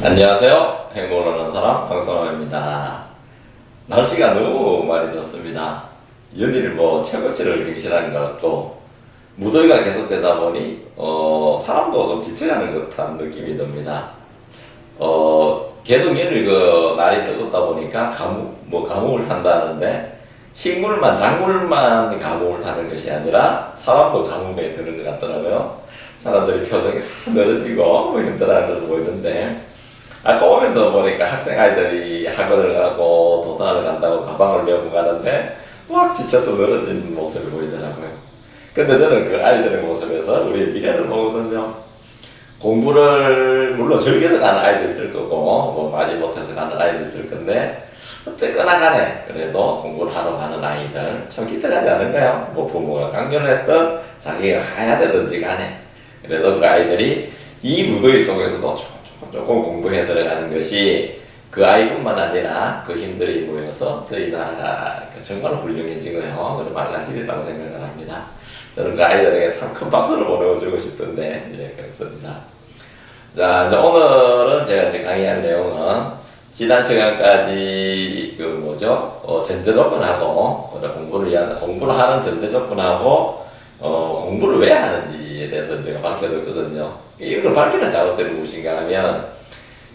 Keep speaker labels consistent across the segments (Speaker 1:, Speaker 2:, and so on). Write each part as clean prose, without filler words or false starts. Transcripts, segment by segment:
Speaker 1: 안녕하세요. 행복을 하는 사람 방송입니다. 날씨가 너무 많이 덥습니다. 연일 최고치를 경신하는 것 같고 무더위가 계속되다 보니 사람도 좀 지쳐가는 듯한 느낌이 듭니다. 계속 연일 날이 뜨겁다 보니까 가뭄을 탄다는데 작물만 가뭄을 타는 것이 아니라 사람도 가뭄에 드는 것 같더라고요. 사람들이 표정이 늘어지고 힘들어하는 것도 보이는데, 아까 오면서 보니까 학생 아이들이 학원을 가고 도서관을 간다고 가방을 메고 가는데 막 지쳐서 늘어진 모습을 보이더라고요. 근데 저는 그 아이들의 모습에서 우리의 미래를 보거든요. 공부를 물론 즐겨서 가는 아이도 있을 거고 많이 못해서 가는 아이도 있을 건데, 어쨌거나 간에 그래도 공부를 하러 가는 아이들 참 기특하지 않은가요? 부모가 강요를 했던 자기가 가야 되든지 간에 그래도 그 아이들이 이 무더위 속에서도 조금 공부해 들어가는 것이 그 아이뿐만 아니라 그 힘들이 모여서 저희 나라가 정말 훌륭해지고요. 그리고 맑아지리라고 생각을 합니다. 저는 그 아이들에게 참 큰 박수를 보내주고 싶던데, 그렇습니다. 자, 이제 오늘은 제가 이제 강의할 내용은 지난 시간까지 전제 조건하고 공부를 하는 전제 조건하고 공부를 왜 하는지에 대해서 제가 밝혀뒀거든요. 이걸 밝히는 작업들이 무엇인가 하면,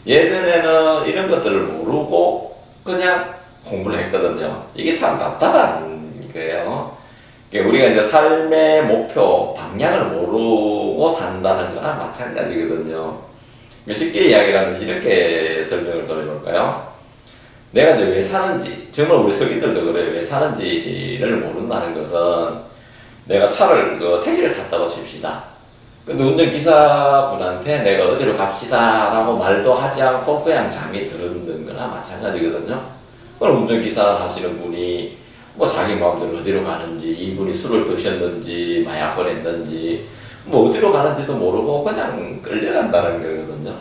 Speaker 1: 예전에는 이런 것들을 모르고 그냥 공부를 했거든요. 이게 참 답답한 거예요. 우리가 이제 삶의 목표, 방향을 모르고 산다는 거나 마찬가지거든요. 쉽게 이야기하면 이렇게 설명을 드려볼까요? 내가 이제 왜 사는지, 정말 우리 서기들도 그래요. 왜 사는지를 모른다는 것은, 내가 택시를 탔다고 칩시다. 근데 운전기사분한테 내가 어디로 갑시다 라고 말도 하지 않고 그냥 잠이 들었는 거나 마찬가지거든요. 그럼 운전기사 하시는 분이 자기 마음대로 어디로 가는지, 이분이 술을 드셨는지, 마약을 했는지, 어디로 가는지도 모르고 그냥 끌려간다는 거거든요.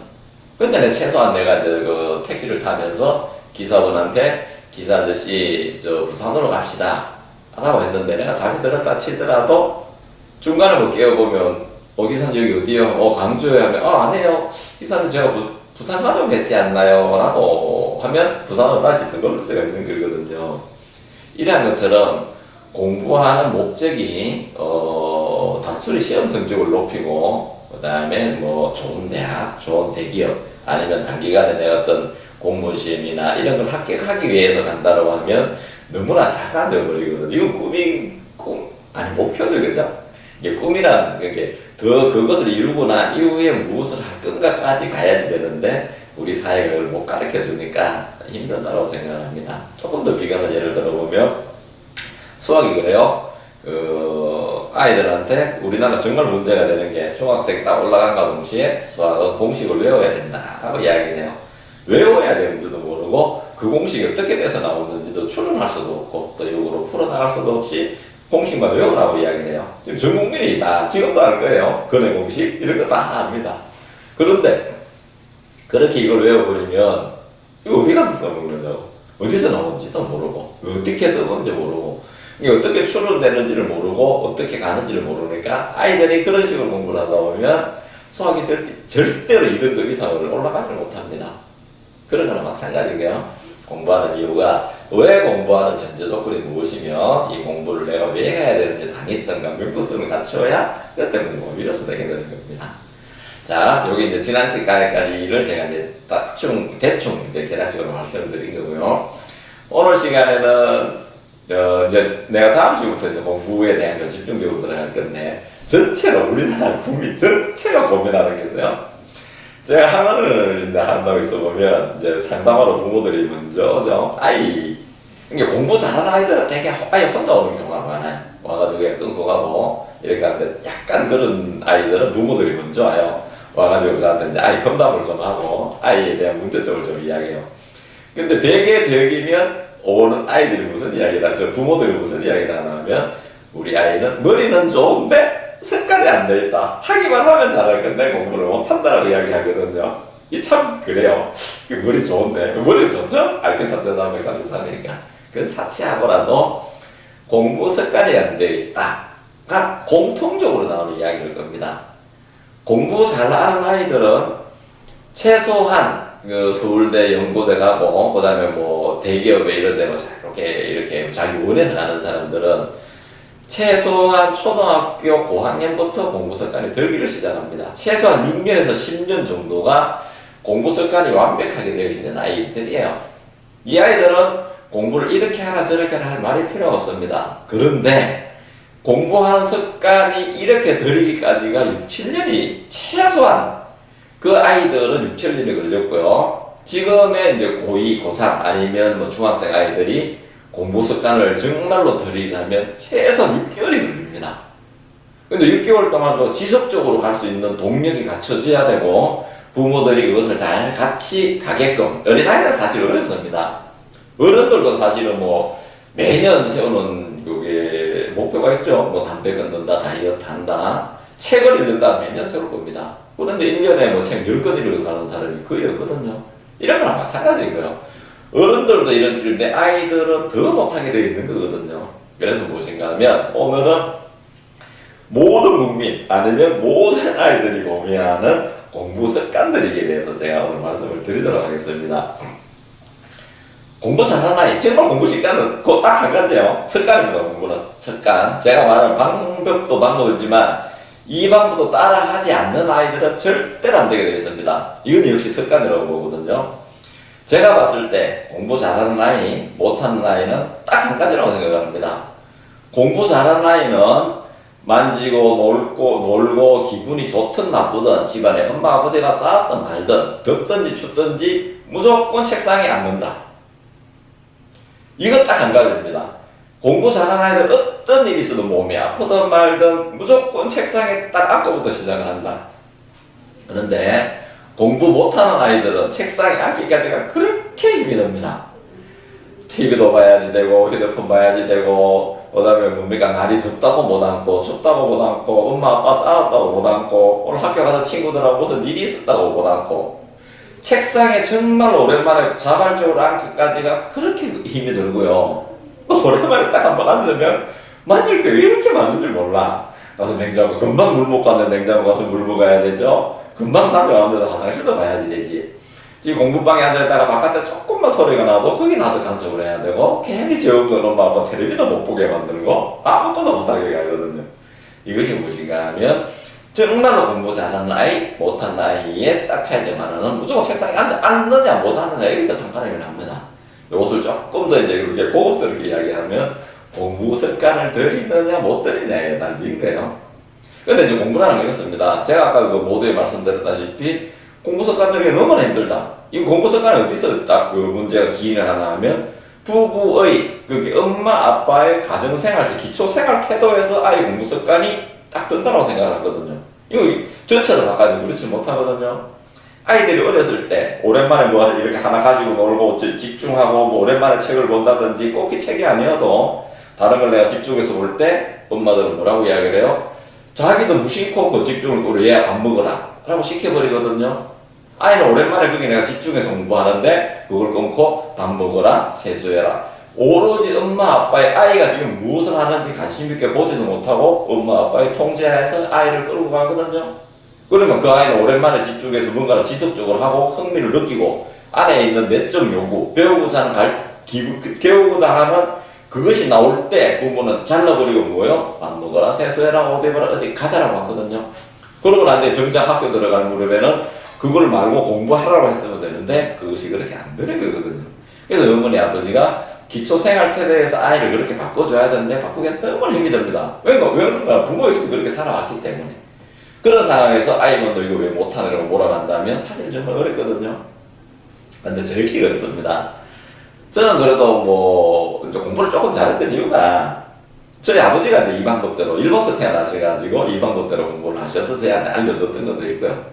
Speaker 1: 근데 최소한 내가 이제 택시를 타면서 기사분한테, 기사 아저씨, 부산으로 갑시다 라고 했는데, 내가 잠이 들었다 치더라도 중간에 깨어보면, 기사님 여기 어디요? 광주에 하면, 아니에요. 기사님 제가 부산 가자고 했지 않나요? 라고 하면 부산으로 다시 그걸로 수가 있는 거거든요. 이러한 것처럼 공부하는 목적이 단순히 시험 성적을 높이고, 그 다음에 좋은 대학, 좋은 대기업, 아니면 단기간에 내가 어떤 공무원 시험이나 이런 걸 합격하기 위해서 간다고 하면 너무나 작아져 버리거든요. 이건 목표죠, 그죠? 이게 꿈이란 게 그것을 이루고 난 이후에 무엇을 할 건가까지 가야 되는데, 우리 사회가 그걸 못 가르쳐 주니까 힘들다고 생각합니다. 조금 더 비관한 예를 들어보면, 수학이 그래요. 아이들한테 우리나라 정말 문제가 되는 게, 중학생 딱 올라간과 동시에 수학은 공식을 외워야 된다라고 이야기해요. 외워야 되는지도 모르고 그 공식이 어떻게 돼서 나오는지도 추론할 수도 없고 또 역으로 풀어나갈 수도 없이 공식만 외우라고 이야기해요. 지금 전 국민이 다 지금도 알 거예요. 근해 공식 이런 거 다 압니다. 그런데 그렇게 이걸 외워버리면 이거 어디 가서 써먹는 거죠? 어디서 나오는지도 모르고 어떻게 써먹는지 모르고 이게 어떻게 추론되는지를 모르고 어떻게 가는지를 모르니까 아이들이 그런 식으로 공부를 하다 보면 수학이 절대로 2등급 이상으로 올라가지 못합니다. 그런 거나 마찬가지고요. 공부하는 이유가, 왜 공부하는 전제 조건이 무엇이며 이 공부를 내가 왜 해야 되는지 당위성과 명도성을 갖춰야 그 때문에 이로써 되게 되는 겁니다. 자, 여기 이제 지난 시간까지를 제가 이제 대충 이제 개략적으로 말씀을 드린 거고요. 오늘 시간에는 이제 내가 다음 시부터 이제 공부에 대한 집중적으로 들어갈 건데, 전체로 우리나라 국민 전체가 고민하는 게 있어요. 제가 학원을 이제 한다고 있어보면, 이제 상담하러 부모들이 먼저 오죠. 이게 공부 잘하는 아이들은 되게 아예 혼자 오는 경우가 많아요. 와가지고 그냥 끊고 가고 이렇게 하는데, 약간 그런 아이들은 부모들이 먼저 와요. 와가지고 저한테 이제 아이 험담을 좀 하고 아이에 대한 문제점을 좀 이야기해요. 근데 되게 벽이면 오는 아이들이 무슨 이야기를 하죠? 부모들이 무슨 이야기를 하냐면, 우리 아이는 머리는 좋은데 색깔이 안 돼 있다. 하기만 하면 잘할 건데 공부를 못한다라고 이야기하거든요. 이 참 그래요. 머리 좋은데, 머리 좋죠? 알뜰산뜻 남백산뜻하니까 그건 자취하고라도 공부 습관이 안 돼 있다가 공통적으로 나오는 이야기일 겁니다. 공부 잘하는 아이들은 최소한 그 서울대 연고대 가고, 그 다음에 뭐 대기업에 이런 데 뭐 이렇게 자기 원해서 가는 사람들은 최소한 초등학교 고학년부터 공부 습관이 들기를 시작합니다. 최소한 6년에서 10년 정도가 공부 습관이 완벽하게 되어 있는 아이들이에요. 이 아이들은 공부를 이렇게 하라 저렇게 하라 할 말이 필요 없습니다. 그런데 공부하는 습관이 이렇게 들이기까지가 6, 7년이 최소한 그 아이들은 6, 7년이 걸렸고요. 지금의 이제 고2, 고3 아니면 뭐 중학생 아이들이 공부 습관을 정말로 들이자면 최소 6개월이 걸립니다. 근데 6개월 동안도 지속적으로 갈 수 있는 동력이 갖춰져야 되고 부모들이 그것을 잘 같이 가게끔 어린아이는 사실 어렵습니다. 어른들도 사실은 뭐 매년 세우는 그게 목표가 있죠. 뭐 담배 끊는다, 다이어트 한다, 책을 읽는다 매년 세울 겁니다. 그런데 1년에 뭐 책 10권 읽어가는 사람이 거의 없거든요. 이런 거랑 마찬가지인 거예요. 어른들도 이런 질문에 아이들은 더 못하게 되어 있는 거거든요. 그래서 무엇인가 하면 오늘은 모든 국민 아니면 모든 아이들이 고민하는 공부 습관들에 대해서 제가 오늘 말씀을 드리도록 하겠습니다. 공부 잘하는 아이, 정말 공부 습관은 그 딱 한 가지예요. 습관입니다. 공부는 습관. 제가 말하는 방법도 방법이지만 이 방법도 따라 하지 않는 아이들은 절대로 안 되게 되어 있습니다. 이건 역시 습관이라고 보거든요. 제가 봤을 때 공부 잘하는 아이, 못하는 아이는 딱 한 가지라고 생각합니다. 공부 잘하는 아이는 만지고 놀고 기분이 좋든 나쁘든 집안에 엄마 아버지가 싸웠든 말든 덥든지 춥든지 무조건 책상에 앉는다. 이건 딱 한 가지입니다. 공부 잘하는 아이들 어떤 일이 있어도 몸이 아프든 말든 무조건 책상에 딱 앉고부터 시작을 한다. 그런데 공부 못하는 아이들은 책상에 앉기까지가 그렇게 힘이 듭니다. TV도 봐야지 되고 휴대폰 봐야지 되고 그 다음에 뭡니까 날이 덥다고 못 앉고 춥다고 못 앉고 엄마 아빠 싸웠다고 못 앉고 오늘 학교 가서 친구들하고 무슨 일이 있었다고 못 앉고 책상에 정말 오랜만에 자발적으로 앉기까지가 그렇게 힘이 들고요. 또 오랜만에 딱 한 번 앉으면 만질 게 왜 이렇게 많은 줄 몰라. 가서 냉장고 금방 물 먹고 왔는데 냉장고 가서 물 먹어야 되죠. 금방 다녀왔는데 화장실도 가야지 되지. 지금 공부방에 앉아있다가 바깥에 조금만 소리가 나도 거기 나서 간섭을 해야 되고 괜히 재우고 엄마 아빠 텔레비도 못 보게 만들고 아무것도 못하게 하거든요. 이것이 무엇인가 하면 정말로 공부 잘하는 아이, 못하는 아이의 딱 차이점하나는 무조건 책상에 앉느냐 못 앉느냐 여기서 판가름이 납니다. 이것을 조금 더 이제 그렇게 고급스럽게 이야기하면 공부 습관을 들이느냐 못 들이느냐에 달린 거예요. 근데 이제 공부라는 게 이렇습니다. 제가 아까 그 모두에 말씀드렸다시피 공부 습관들이 너무나 힘들다. 이 공부 습관이 어디서 딱 그 문제가 기인을 하나 하면 부부의 그게 엄마 아빠의 가정생활 기초생활 태도에서 아이 공부 습관이 딱 든다고 생각을 하거든요. 이거 전체를 바꿔도 그렇지 못하거든요. 아이들이 어렸을 때 오랜만에 뭐 이렇게 하나 가지고 놀고 집중하고 뭐 오랜만에 책을 본다든지 꼭 이 책이 아니어도 다른 걸 내가 집중해서 볼 때 엄마들은 뭐라고 이야기를 해요? 자기도 무심코 그 집중을 우리 얘야 밥 먹어라 라고 시켜버리거든요. 아이는 오랜만에 그게 내가 집중해서 공부하는데 그걸 끊고 밥 먹어라 세수해라 오로지 엄마 아빠의 아이가 지금 무엇을 하는지 관심 있게 보지도 못하고 엄마 아빠의 통제하에서 아이를 끌고 가거든요. 그러면 그 아이는 오랜만에 집중해서 뭔가를 지속적으로 하고 흥미를 느끼고 안에 있는 내적 요구 배우고자 하는 배우고자 하는 그것이 나올 때 부모는 잘라버리고 뭐예요? 밥 먹어라 세수해라 옷 입어라 어디 가자라고 하거든요. 그러고 난 뒤에 정작 학교 들어갈 무렵에는 그걸 말고 공부하라고 했으면 되는데 그것이 그렇게 안 되는 거거든요. 그래서 어머니 아버지가 기초생활 태도에서 아이를 그렇게 바꿔줘야 되는데 바꾸기엔 너무 힘이 듭니다. 왜 그런가? 부모에서 그렇게 살아왔기 때문에. 그런 상황에서 아이가 너 이거 왜 못하느라고 몰아간다면 사실 정말 어렵거든요. 근데 저역시 어렵습니다. 저는 그래도 뭐 공부를 조금 잘했던 이유가 저희 아버지가 이제 이 방법대로 일본에서 태어나셔가지고 이 방법대로 공부를 하셔서 저희한테 알려줬던 것도 있고요.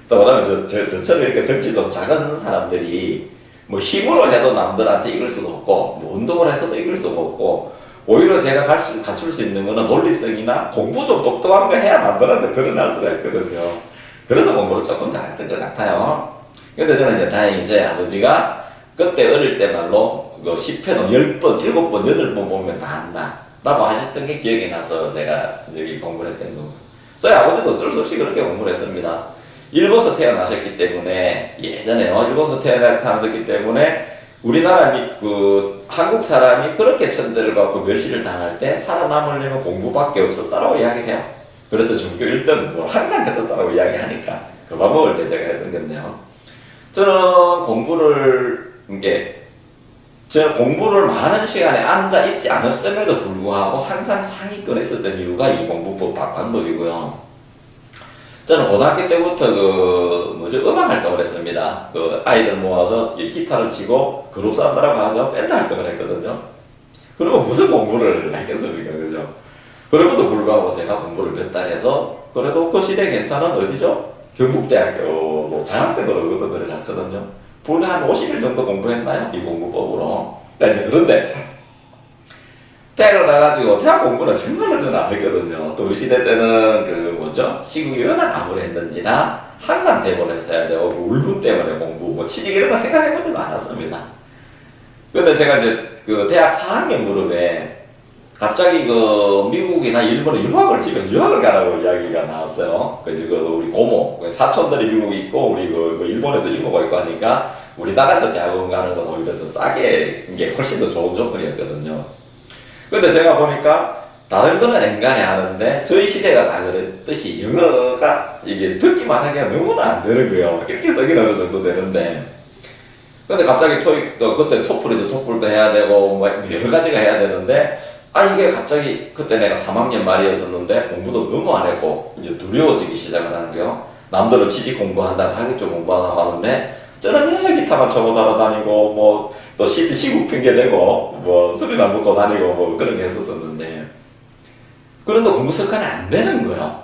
Speaker 1: 또 그다음에 저처럼 이렇게 덩치 좀 작은 사람들이 뭐 힘으로 해도 남들한테 이길 수가 없고 뭐 운동을 해서도 이길 수가 없고 오히려 제가 갖출 수 있는 거는 논리성이나 공부 좀 똑똑한 거 해야 남들한테 드러날 수가 있거든요. 그래서 공부를 조금 잘했던 것 같아요. 근데 저는 이제 다행히 제 아버지가 그때 어릴 때 말로 그 10회도 10번, 7번, 8번 보면 다 한다 라고 하셨던 게 기억이 나서 제가 여기 공부를 했던 거고 저희 아버지도 어쩔 수 없이 그렇게 공부를 했습니다. 일본에서 태어나셨기 때문에 예전에요. 일본에서 태어나셨기 때문에 우리나라 그 한국 사람이 그렇게 천대를 받고 멸시를 당할 때 살아남으려면 공부밖에 없었다라고 이야기를 해요. 그래서 중교 1등 뭘 항상 했었다라고 이야기하니까 그 방법을 제가 했던 건데요. 저는 공부를 많은 시간에 앉아 있지 않았음에도 불구하고 항상 상위권에 있었던 이유가 이 공부법 방법이고요. 저는 고등학교 때부터 음악 활동을 했습니다. 아이들 모아서 기타를 치고 그룹 사운드라고 하죠. 밴드 활동을 했거든요. 그리고 무슨 공부를 했겠습니까? 그죠? 그럼에도 불구하고 제가 공부를 몇 달 해서 그래도 그 시대 괜찮은 어디죠? 경북대학교 장학생으로 그것도 들어갔거든요. 본래 한 50일 정도 공부했나요? 이 공부법으로. 그런데 대학을 나가지고 대학 공부는 정말로 저는 안 했거든요. 또 우리 시대 때는 시국이 워낙 암울했는지나 항상 대본을 써야 되고 울분 때문에 공부, 취직 이런 거 생각해보지도 않았습니다. 근데 제가 이제 대학 4학년 무렵에 갑자기 미국이나 일본에 집에서 유학을 가라고 이야기가 나왔어요. 우리 고모, 사촌들이 미국에 있고, 우리 일본에도 이모가 있고 하니까, 우리나라에서 대학원 가는 건 오히려 더 싸게, 이게 훨씬 더 좋은 조건이었거든요. 근데 제가 보니까, 다른 거는 엔간히 하는데, 저희 시대가 다 그랬듯이, 영어가 이게 듣기만 하기가 너무나 안 되는 거예요. 이렇게 쓰기는 어느 정도 되는데. 근데 갑자기 그때 토플도 해야 되고, 여러 가지가 해야 되는데, 이게 갑자기 그때 내가 3학년 말이었었는데 공부도 너무 안 했고 이제 두려워지기 시작을 하는 거예요. 남들은 취직 공부한다, 자격증 공부한다고 하는데 저는 그냥 기타만 쳐고 다니고 또 시국 핑계대고 술이나 먹고 다니고 그런 게 했었었는데 그런데 공부 습관이 안 되는 거예요.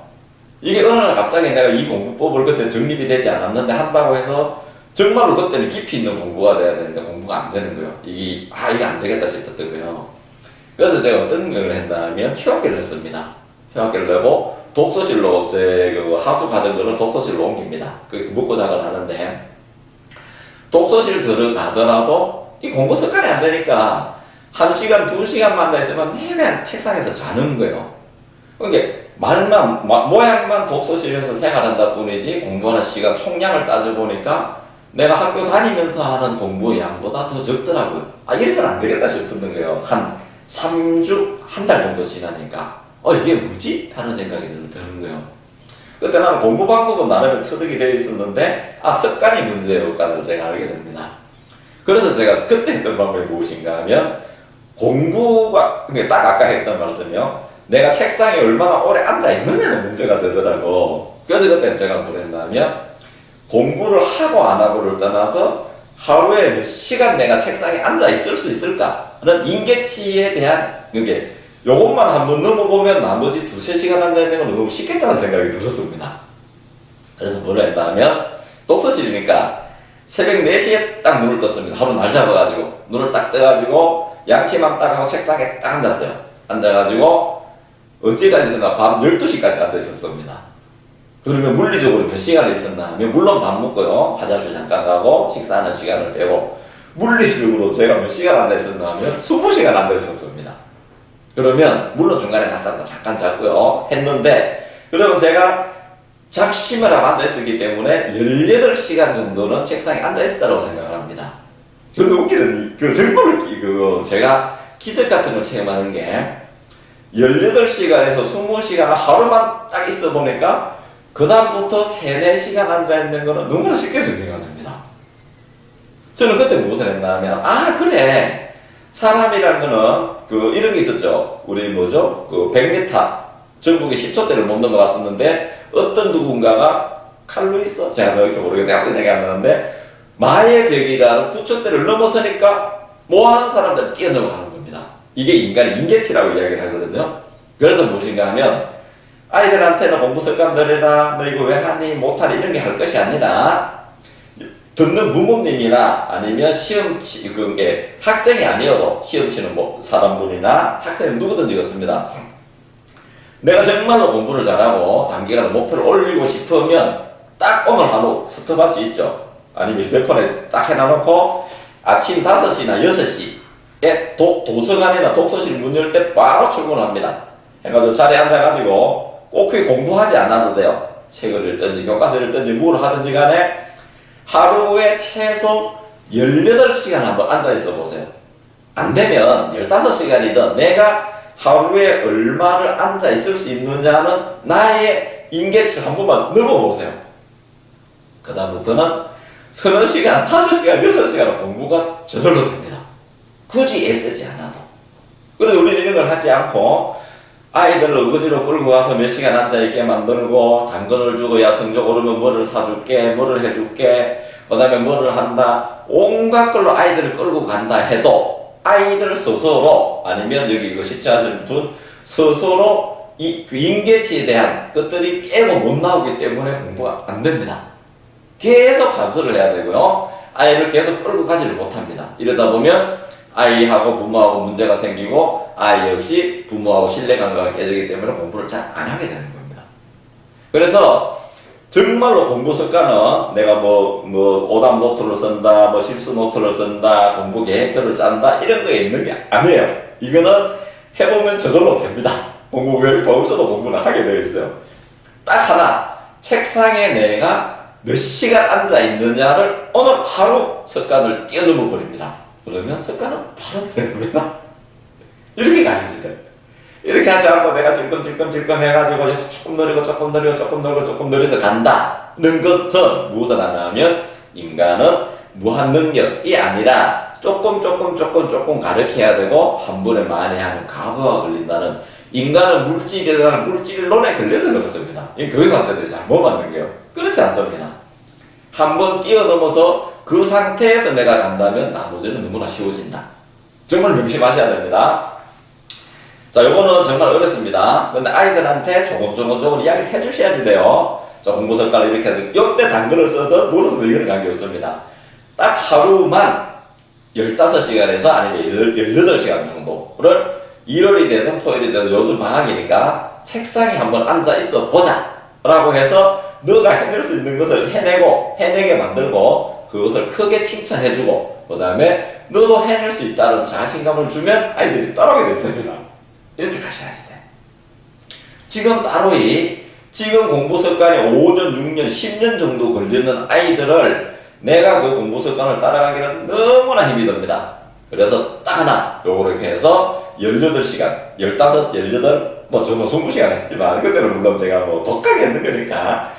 Speaker 1: 이게 어느 날 갑자기 내가 이 공부법을 그때 정립이 되지 않았는데 한다고 해서 정말로 그때는 깊이 있는 공부가 돼야 되는데 공부가 안 되는 거예요. 이게 안 되겠다 싶었던 거예요. 그래서 제가 어떤 걸 했냐면 휴학기를 했습니다. 휴학기를 내고 독서실로 하수 가던 거를 독서실로 옮깁니다. 거기서 먹고 자고 하는데 독서실 들어가더라도 이 공부 습관이 안 되니까 1시간, 2시간만 더 있으면 그냥 책상에서 자는 거예요. 그러니까 모양만 독서실에서 생활한다 뿐이지 공부하는 시간 총량을 따져보니까 내가 학교 다니면서 하는 공부의 양보다 더 적더라고요. 이래서는 안 되겠다 싶었던 거예요. 3주, 한 달 정도 지나니까 이게 뭐지? 하는 생각이 드는 거예요. 그때 나는 공부 방법은 나름의 터득이 되어 있었는데 습관이 문제였다는 걸 제가 알게 됩니다. 그래서 제가 그때 했던 방법이 무엇인가 하면 공부가 딱 아까 했던 말씀이요. 내가 책상에 얼마나 오래 앉아있느냐는 문제가 되더라고. 그래서 그때 제가 뭘 했냐면 공부를 하고 안 하고를 떠나서 하루에 몇 시간 내가 책상에 앉아있을 수 있을까? 는 인계치에 대한 요것만 한번 넘어보면 나머지 2-3시간 앉아있는 건 너무 쉽겠다는 생각이 들었습니다. 그래서 뭘 했냐면 독서실이니까 새벽 4시에 딱 눈을 떴습니다. 하루 날 잡아가지고 눈을 딱 떠가지고 양치만 딱 하고 책상에 딱 앉았어요. 앉아가지고 어디까지 있었나? 밤 12시까지 앉아있었습니다. 그러면 물리적으로 몇 시간을 있었나 하면 물론 밥 먹고요. 화장실 잠깐 가고 식사하는 시간을 빼고 물리적으로 제가 몇 시간 앉아있었나 하면 20시간 앉아있었습니다. 그러면 물론 중간에 낮잠도 잠깐 잤고요. 했는데 그러면 제가 작심을 하고 앉아있었기 때문에 18시간 정도는 책상에 앉아있었다고 생각을 합니다. 근데 웃기는 정말 제가 기적 같은 걸 체험하는 게 18시간에서 20시간 하루만 딱 있어 보니까 그 다음부터 3-4시간 앉아있는 거는 너무나 쉽게 정리가 됩니다. 저는 그때 무엇을 했나 하면 그래 사람이라는 거는 이런 게 있었죠. 우리 100m 전국에 10초대를 못 넘어갔었는데 어떤 누군가가 칼로 있어 제가 정확히 모르겠는데 아무리 생각 안 나는데 마의 벽이라는 9초대를 넘어서니까 뭐하는 사람들 뛰어넘어가는 겁니다. 이게 인간의 인계치라고 이야기를 하거든요. 그래서 무엇인가 하면 아이들한테는 공부 습관 들여라, 너 이거 왜 하니, 못하니 이런 게 할 것이 아니라 듣는 부모님이나 아니면 학생이 아니어도 시험 치는 사람분이나 학생은 누구든지 그렇습니다. 내가 정말로 공부를 잘하고 단기간 목표를 올리고 싶으면 딱 오늘 하루 스톱워치 있죠. 아니면 휴대폰에 딱 해놔놓고 아침 5시나 6시에 도서관이나 독서실 문 열 때 바로 출근합니다. 해가지고 자리에 앉아가지고 꼭 공부하지 않아도 돼요. 책을 읽든지 교과서를 읽든지 뭘 하든지 간에 하루에 최소 18시간 한번 앉아 있어 보세요. 안 되면 15시간이든 내가 하루에 얼마를 앉아 있을 수 있느냐는 나의 인계치를 한 번만 넣어보세요. 그 다음부터는 30시간, 5시간, 6시간 공부가 저절로 됩니다. 굳이 애쓰지 않아도. 그래서 우리는 이런 걸 하지 않고 아이들을 어거지로 끌고 가서 몇 시간 앉아있게 만들고 당근을 주고 야 성적 오르면 뭐를 사줄게, 뭐를 해줄게, 그 다음에 뭐를 한다, 온갖 걸로 아이들을 끌고 간다 해도 아이들 스스로 아니면 여기 이거 시청하시는 분 스스로 그 인계치에 대한 것들이 깨고 못 나오기 때문에 공부가 안 됩니다. 계속 잔소리를 해야 되고요. 아이를 계속 끌고 가지를 못합니다. 이러다 보면 아이하고 부모하고 문제가 생기고 아이 역시 부모하고 신뢰관계가 깨지기 때문에 공부를 잘 안 하게 되는 겁니다. 그래서 정말로 공부 습관은 내가 오답 노트를 쓴다, 실수 노트를 쓴다, 공부 계획표를 짠다 이런 거에 있는 게 아니에요. 이거는 해보면 저절로 됩니다. 공부 계획표 없어도 공부를 하게 되어 있어요. 딱 하나, 책상에 내가 몇 시간 앉아 있느냐를 오늘 하루 습관을 뛰어넘어 버립니다. 그러면 습관은 바로 됩니다. 이렇게 가야지 돼. 이렇게 하지 않고 내가 질끈 해가지고 조금 조금 느려서 간다는 것은 무엇을 하냐면 인간은 무한 능력이 아니라 조금 가르쳐야 되고 한 번에 많이 하면 과부하가 걸린다는 인간은 물질이라는 물질론에 걸려서 그렇습니다. 이 교육학자들이 잘 못 만든 게요. 그렇지 않습니다. 한번 뛰어넘어서 그 상태에서 내가 간다면 나머지는 너무나 쉬워진다. 정말 명심하셔야 됩니다. 자, 요거는 정말 어렵습니다. 근데 아이들한테 조금 이야기를 해주셔야지 돼요. 자, 공부 습관을 이렇게 해서 역대 당근을 써도 뭐로 써도 이거는 관계없습니다. 딱 하루만 15시간에서 아니면 18시간 정도를 일요일이 되든 토요일이 되든 요즘 방학이니까 책상에 한번 앉아 있어 보자 라고 해서 너가 해낼 수 있는 것을 해내게 만들고 그것을 크게 칭찬해주고 그 다음에 너도 해낼 수 있다는 자신감을 주면 아이들이 따라오게 됐습니다. 이렇게 가셔야지 돼. 지금 지금 공부 습관이 5년, 6년, 10년 정도 걸리는 아이들을 내가 그 공부 습관을 따라가기는 너무나 힘이 듭니다. 그래서 딱 하나, 요거 이렇게 해서 18시간, 15, 18, 저는 20시간 했지만, 그때는 물론 제가 독하게 했는 거니까,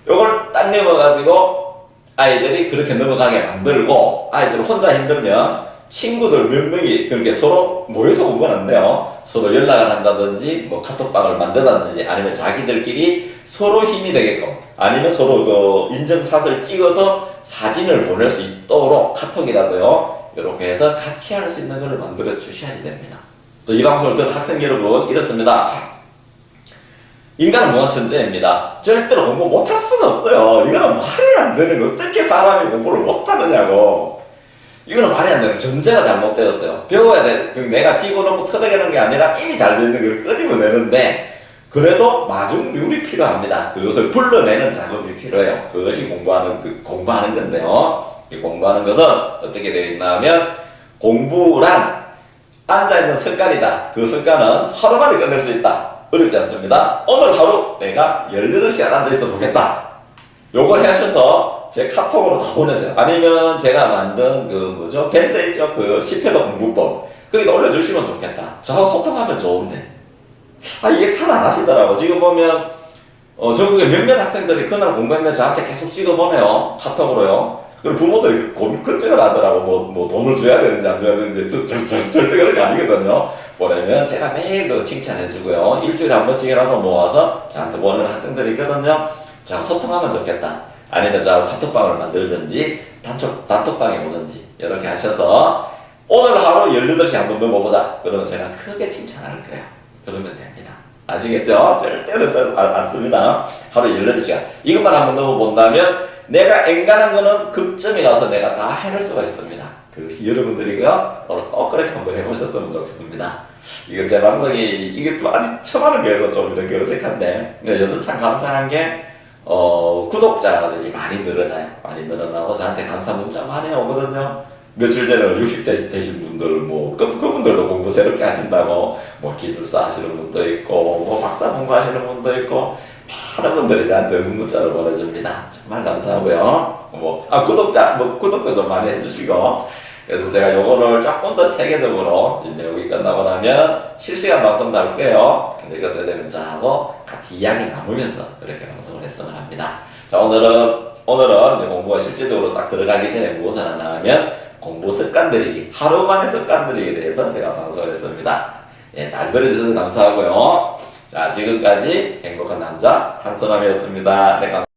Speaker 1: 요걸 딱 넘어가지고 아이들이 그렇게 넘어가게 만들고, 아이들 혼자 힘들면 친구들 몇 명이 그렇게 서로 모여서 공부하는데요. 서로 연락을 한다든지, 카톡방을 만든다든지, 아니면 자기들끼리 서로 힘이 되게끔, 아니면 서로 그 인증샷을 찍어서 사진을 보낼 수 있도록 카톡이라도요, 이렇게 해서 같이 할 수 있는 걸 만들어 주셔야 됩니다. 또 이 방송을 듣는 학생 여러분, 이렇습니다. 인간은 무한 천재입니다. 절대로 공부 못할 수는 없어요. 이거는 말이 안 되는 거. 어떻게 사람이 공부를 못하느냐고. 이거는 말이 안 되는 거. 전제가 잘못되었어요. 배워야 돼. 내가 집어넣고 터득하는 게 아니라 이미 잘 되는 걸 끄집어내는데 그래도 마중물이 필요합니다. 그것을 불러내는 작업이 필요해요. 그것이 공부하는 건데요. 이 공부하는 것은 어떻게 되어 있나 하면 공부란 앉아있는 습관이다. 그 습관은 하루 만에 끝낼 수 있다. 어렵지 않습니다. 오늘 하루 내가 18시간 앉아있어 보겠다. 요걸 하셔서 제 카톡으로 다 보내세요. 아니면 제가 만든 밴드 있죠? 10회도 공부법. 거기다 올려주시면 좋겠다. 저하고 소통하면 좋은데. 이게 잘 안 하시더라고. 지금 보면, 전국에 몇몇 학생들이 그날 공부했는데 저한테 계속 찍어보내요. 카톡으로요. 그럼 부모들이 걱정을 하더라고. 돈을 줘야 되는지 안 줘야 되는지. 절대 그런 게 아니거든요. 보내면 제가 매일 칭찬해주고요. 일주일에 한 번씩이라도 모아서 저한테 보내는 학생들이 있거든요. 저하고 소통하면 좋겠다. 아니면 저하고 카톡방을 만들든지, 단톡방에 오든지, 이렇게 하셔서 오늘 하루 18시간 한번 넘어보자. 그러면 제가 크게 칭찬할 거예요. 그러면 됩니다. 아시겠죠? 절대로 안 씁니다. 하루 18시간. 이것만 한번 넘어본다면 내가 엔간한 거는 극점에 가서 내가 다 해낼 수가 있습니다. 그것이 여러분들이요 오늘 꼭 그렇게 한번 해보셨으면 좋겠습니다. 이거 제 방송이 이게 또 아직 처음 하는 거여서 좀 이렇게 어색한데 요즘 참 감사한 게 구독자들이 많이 늘어나요. 많이 늘어나고 저한테 감사 문자 많이 오거든요. 며칠 전에 60대 되신 분들 그분들도 공부 새롭게 하신다고 기술사 하시는 분도 있고 박사 공부하시는 분도 있고 많은 분들이 저한테 응원 문자로 보내줍니다. 정말 감사하고요. 구독도 좀 많이 해주시고. 그래서 제가 요거를 조금 더 체계적으로 이제 여기 끝나고 나면 실시간 방송도 할 거예요. 근데 그때 되면 저하고 같이 이야기 나누면서 그렇게 방송을 했으면 합니다. 자, 오늘은 이제 공부가 실질적으로 딱 들어가기 전에 무엇을 하나 하면 공부 습관들이기, 하루 만에 습관들이기에 대해서 제가 방송을 했습니다. 예, 잘 들어주셔서 감사하고요. 자, 지금까지 행복한 남자 한소남이었습니다. 네,